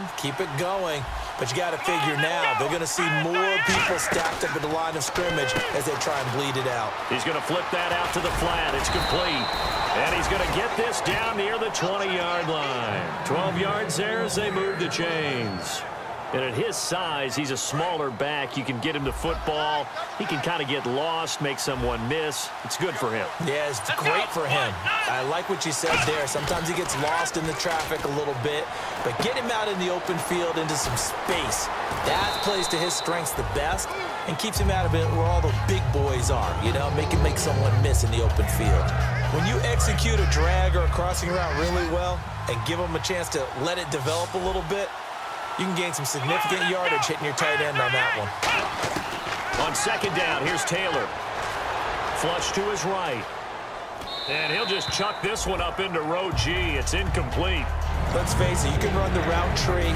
them, keep it going. But you got to figure now, they're going to see more people stacked up at the line of scrimmage as they try and bleed it out. He's going to flip that out to the flat. It's complete. And he's going to get this down near the 20-yard line. 12 yards there as they move the chains. And at his size, he's a smaller back. You can get him to football. He can kind of get lost, make someone miss. It's good for him. Yeah, it's great for him. I like what you said there. Sometimes he gets lost in the traffic a little bit, but get him out in the open field into some space. That plays to his strengths the best and keeps him out of it where all the big boys are, you know, make him make someone miss in the open field. When you execute a drag or a crossing route really well and give him a chance to let it develop a little bit, you can gain some significant yardage hitting your tight end on that one. On second down, here's Taylor. Flush to his right. And he'll just chuck this one up into row G. It's incomplete. Let's face it, you can run the route tree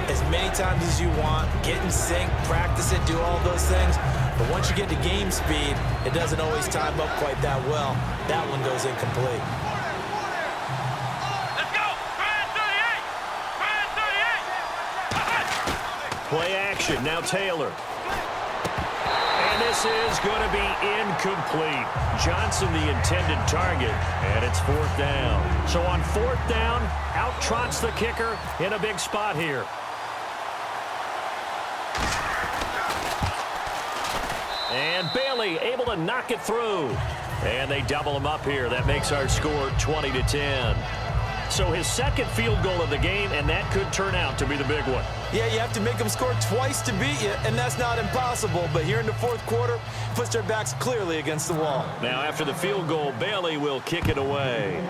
as many times as you want, get in sync, practice it, do all those things. But once you get to game speed, it doesn't always time up quite that well. That one goes incomplete. Play action, now Taylor. And this is going to be incomplete. Johnson the intended target, and it's fourth down. So on fourth down, out trots the kicker in a big spot here. And Bailey able to knock it through. And they double him up here. That makes our score 20-10. So his second field goal of the game, and that could turn out to be the big one. Yeah, you have to make them score twice to beat you, and that's not impossible. But here in the fourth quarter, puts their backs clearly against the wall. Now after the field goal, Bailey will kick it away.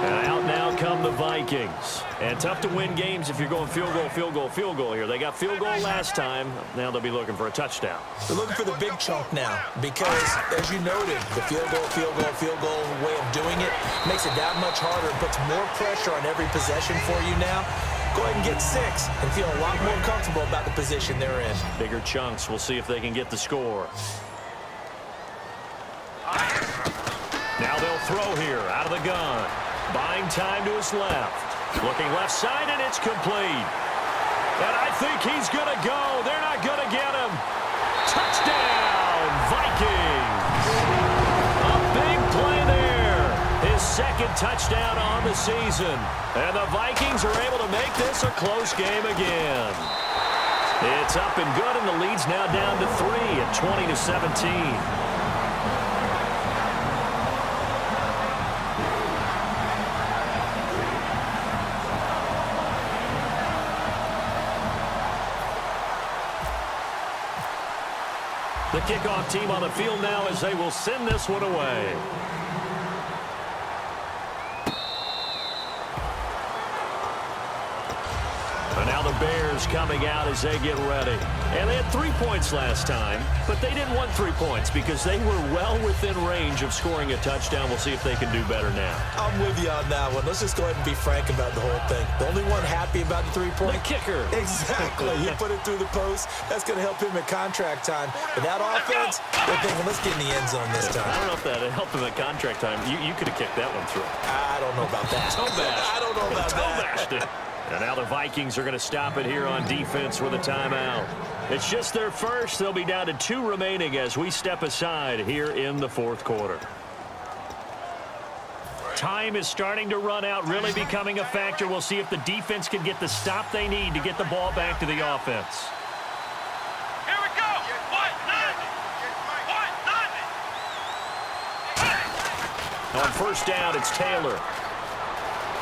And out now come the Vikings. And tough to win games if you're going field goal, field goal, field goal here. They got field goal last time. Now they'll be looking for a touchdown. They're looking for the big chunk now because, as you noted, the field goal way of doing it makes it that much harder. It puts more pressure on every possession for you now. Go ahead and get 6 and feel a lot more comfortable about the position they're in. Bigger chunks. We'll see if they can get the score. Now they'll throw here out of the gun. Buying time to his left. Looking left side, and it's complete. And I think he's going to go. They're not going to get him. Touchdown, Vikings. A big play there. His second touchdown on the season. And the Vikings are able to make this a close game again. It's up and good, and the lead's now down to 3 at 20-17. The kickoff team on the field now as they will send this one away. And now the Bears coming out as they get ready. And they had 3 points last time, but they didn't want 3 points because they were well within range of scoring a touchdown. We'll see if they can do better now. I'm with you on that one. Let's just go ahead and be frank about the whole thing. The only one happy about the 3-point? The kicker. Exactly. He put it through the post. That's going to help him at contract time. But that offense, they're thinking, let's get in the end zone this time. I don't know if that helped him at contract time. You could have kicked that one through. I don't know about that. I don't know about that. And now the Vikings are going to stop it here on defense with a timeout. It's just their first. They'll be down to 2 remaining as we step aside here in the fourth quarter. Time is starting to run out, really becoming a factor. We'll see if the defense can get the stop they need to get the ball back to the offense. Here we go. On first down, it's Taylor.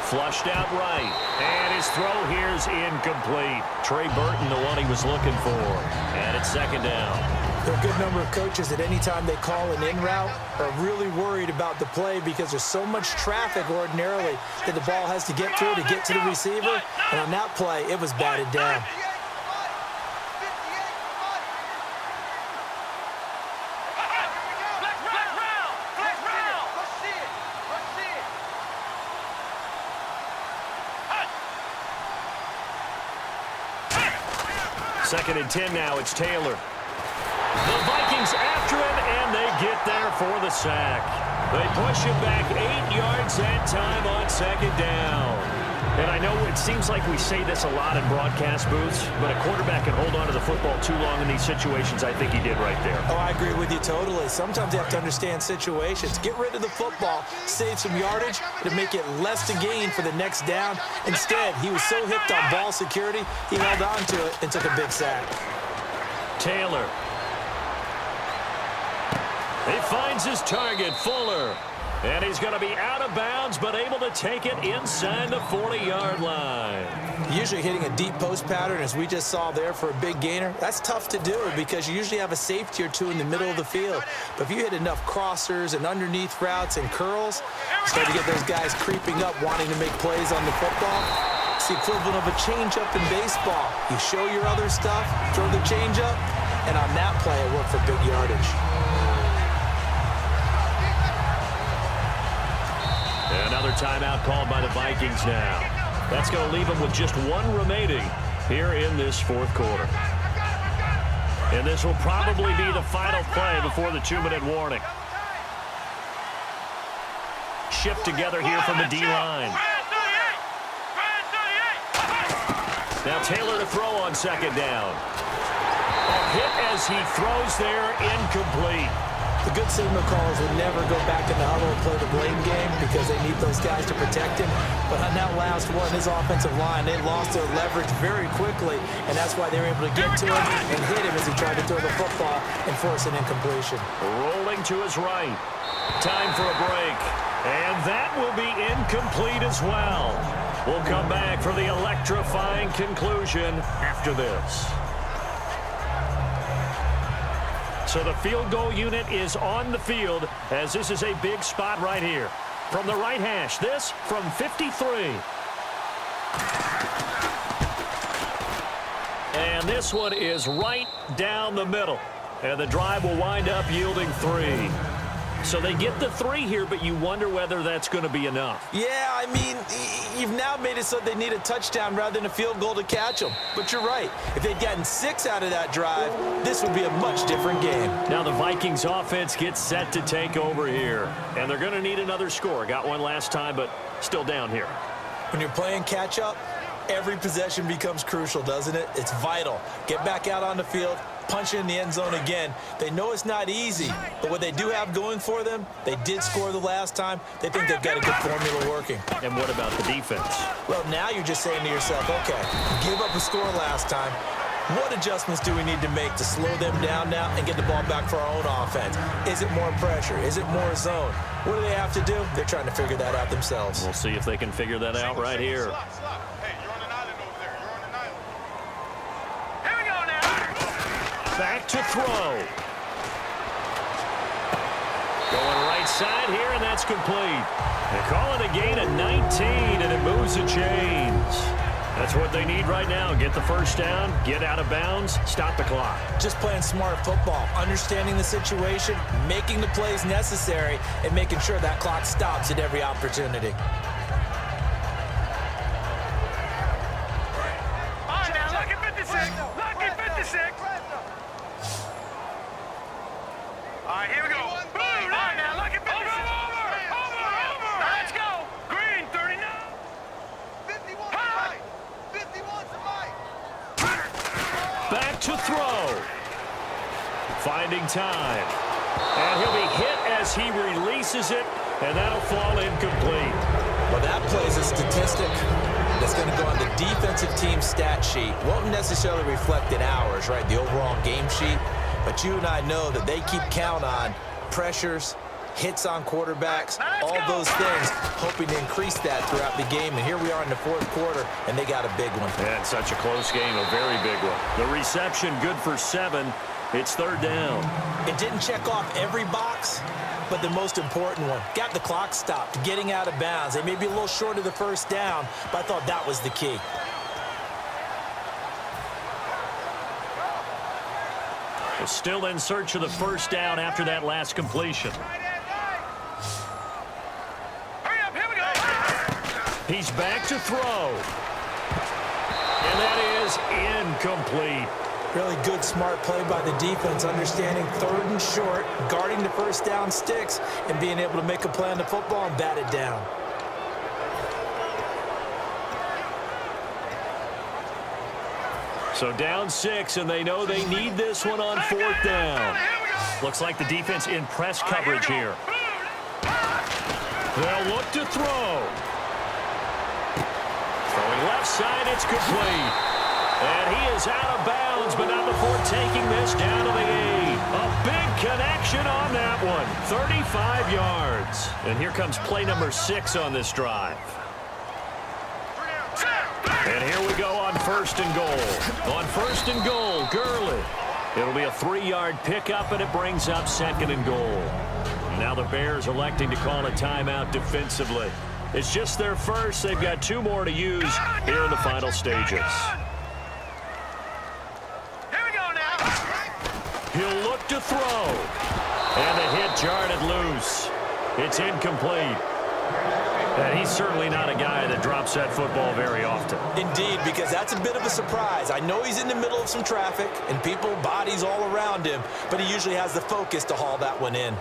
Flushed out right. And his throw here is incomplete. Trey Burton, the one he was looking for. And it's second down. There are a good number of coaches that any time they call an in route are really worried about the play because there's so much traffic ordinarily that the ball has to get through to get to the receiver. And on that play, it was batted down. Second and 10 now, it's Taylor. The Vikings after him, and they get there for the sack. They push him back 8 yards that time on second down. And I know it seems like we say this a lot in broadcast booths, but a quarterback can hold on to the football too long in these situations. I think he did right there. Oh, I agree with you totally. Sometimes you have to understand situations. Get rid of the football, save some yardage to make it less to gain for the next down. Instead, he was so hipped on ball security, he held on to it and took a big sack. Taylor. He finds his target, Fuller. And he's going to be out of bounds, but able to take it inside the 40-yard line. Usually hitting a deep post pattern, as we just saw there for a big gainer, that's tough to do because you usually have a safety or two in the middle of the field. But if you hit enough crossers and underneath routes and curls, you start to get those guys creeping up, wanting to make plays on the football. It's the equivalent of a changeup in baseball. You show your other stuff, throw the changeup, and on that play, it worked for big yardage. Another timeout called by the Vikings now. That's going to leave them with just one remaining here in this fourth quarter. And this will probably be the final play before the 2-minute warning. Shift together here from the D-line. Now Taylor to throw on second down. A hit as he throws there, incomplete. The good signal callers would never go back in the huddle and play the blame game because they need those guys to protect him. But on that last one, his offensive line, they lost their leverage very quickly, and that's why they were able to get to him and hit him as he tried to throw the football and force an incompletion. Rolling to his right. Time for a break. And that will be incomplete as well. We'll come back for the electrifying conclusion after this. So the field goal unit is on the field as this is a big spot right here. From the right hash, this from 53. And this one is right down the middle. And the drive will wind up yielding 3. So they get the 3 here, but you wonder whether that's going to be enough. Yeah, I mean, you've now made it so they need a touchdown rather than a field goal to catch them. But you're right. If they'd gotten 6 out of that drive, this would be a much different game. Now the Vikings offense gets set to take over here. And they're going to need another score. Got one last time, but still down here. When you're playing catch-up, every possession becomes crucial, doesn't it? It's vital. Get back out on the field, punch it in the end zone again. They know it's not easy, but what they do have going for them, they did score the last time. They think they've got a good formula working. And what about the defense? Well, now you're just saying to yourself, okay, give up a score last time. What adjustments do we need to make to slow them down now and get the ball back for our own offense? Is it more pressure? Is it more zone? What do they have to do? They're trying to figure that out themselves. We'll see if they can figure that out right here. Back to throw. Going right side here, and that's complete. They call it a gain of 19, and it moves the chains. That's what they need right now. Get the first down, get out of bounds, stop the clock. Just playing smart football, understanding the situation, making the plays necessary, and making sure that clock stops at every opportunity. All right, now, lucky 56. Lucky 56. All right, here we go. Boom. All right, now, lucky 56. Over. Let's go. Green, 39. 51 to right. 51 to right. Back to throw. Finding time. And he'll be hit as he releases it, and that'll fall incomplete. Well, that plays a statistic that's going to go on the defensive team stat sheet. Won't necessarily reflect in ours, right, the overall game sheet. But you and I know that they keep count on pressures, hits on quarterbacks, all those things, hoping to increase that throughout the game. And here we are in the fourth quarter, and they got a big one. Yeah, it's such a close game, a very big one. The reception good for 7. It's third down. It didn't check off every box, but the most important one. Got the clock stopped, getting out of bounds. They may be a little short of the first down, but I thought that was the key. Still in search of the first down after that last completion. Hurry up, here we go. He's back to throw. And that is incomplete. Really good, smart play by the defense, understanding third and short, guarding the first down sticks, and being able to make a play on the football and bat it down. So down 6, and they know they need this one on 4th down. Looks like the defense in press coverage here. They'll look to throw. Throwing left side, it's complete. And he is out of bounds, but not before taking this down to the 8. A big connection on that one. 35 yards. And here comes play number 6 on this drive. And here we go on 1st and goal. On 1st and goal, Gurley. It'll be a 3-yard pickup, and it brings up 2nd and goal. Now the Bears electing to call a timeout defensively. It's just their first. They've got 2 more to use here in the final stages. Here we go now. He'll look to throw. And the hit jarred it loose. It's incomplete. And he's certainly not a guy that drops that football very often. Indeed, because that's a bit of a surprise. I know he's in the middle of some traffic and people, bodies all around him, but he usually has the focus to haul that one in.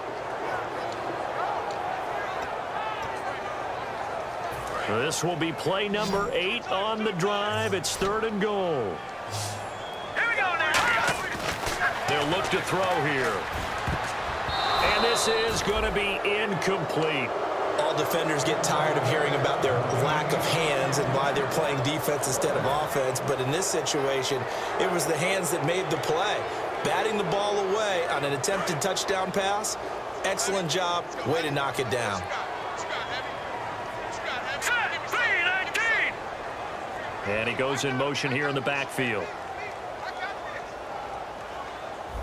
This will be play number 8 on the drive. It's 3rd and goal. Here we go now. They'll look to throw here. And this is going to be incomplete. All defenders get tired of hearing about their lack of hands and why they're playing defense instead of offense. But in this situation, it was the hands that made the play. Batting the ball away on an attempted touchdown pass. Excellent job. Way to knock it down. And he goes in motion here in the backfield.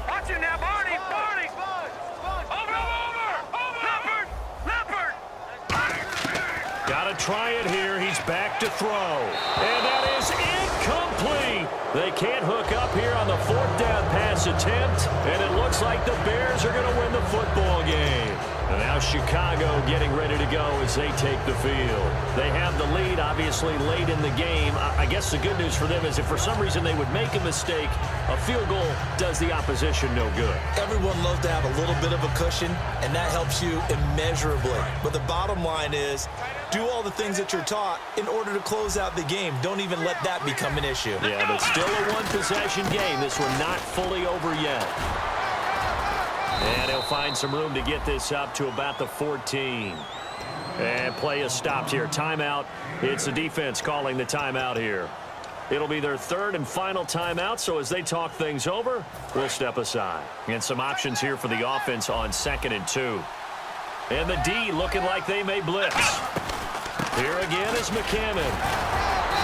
Watch it now, Barney. Barney. Over. Leopard. Got to try it here. He's back to throw. And that is incomplete. They can't hook up here on the 4th down pass attempt. And it looks like the Bears are going to win the football game. And now Chicago getting ready to go as they take the field. They have the lead, obviously, late in the game. I guess the good news for them is if for some reason they would make a mistake, a field goal does the opposition no good. Everyone loves to have a little bit of a cushion, and that helps you immeasurably. But the bottom line is, do all the things that you're taught in order to close out the game. Don't even let that become an issue. Yeah, but still a one-possession game. This one not fully over yet. And he'll find some room to get this up to about the 14. And play is stopped here. Timeout. It's the defense calling the timeout here. It'll be their 3rd and final timeout, so as they talk things over, we'll step aside. And some options here for the offense on 2nd and 2. And the D looking like they may blitz. Here again is McCammon.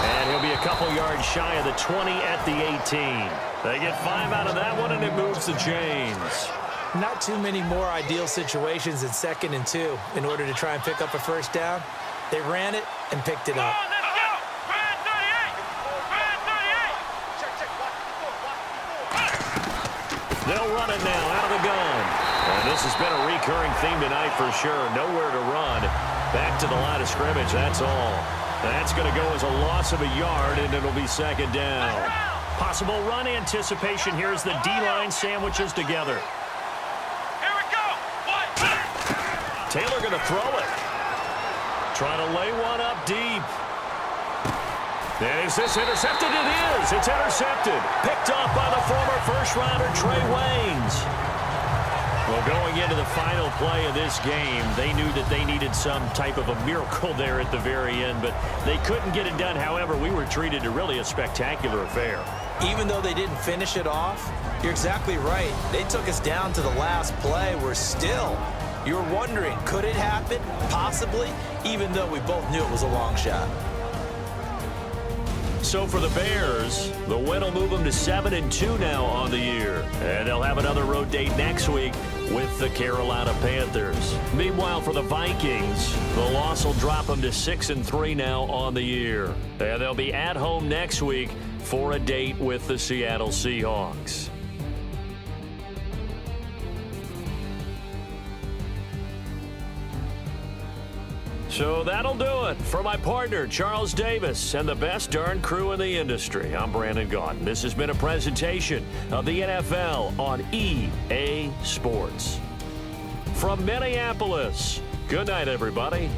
And he'll be a couple yards shy of the 20 at the 18. They get 5 out of that one, and it moves the chains. Not too many more ideal situations in 2nd and 2 in order to try and pick up a first down. They ran it and picked it up. Let's go. Red 38. They'll run it now out of the gun. And this has been a recurring theme tonight for sure. Nowhere to run. Back to the line of scrimmage, that's all. That's going to go as a loss of a yard, and it'll be 2nd down. Possible run anticipation here as the D-line sandwiches together. Taylor going to throw it. Trying to lay one up deep. Is this intercepted? It is. It's intercepted. Picked off by the former first-rounder Trey Waynes. Well, going into the final play of this game, they knew that they needed some type of a miracle there at the very end, but they couldn't get it done. However, we were treated to really a spectacular affair. Even though they didn't finish it off, you're exactly right. They took us down to the last play. We're still... You're wondering, could it happen? Possibly, even though we both knew it was a long shot. So for the Bears, the win will move them to 7-2 now on the year. And they'll have another road date next week with the Carolina Panthers. Meanwhile, for the Vikings, the loss will drop them to 6-3 now on the year. And they'll be at home next week for a date with the Seattle Seahawks. So that'll do it. For my partner, Charles Davis, and the best darn crew in the industry, I'm Brandon Gaudin. This has been a presentation of the NFL on EA Sports. From Minneapolis, good night, everybody.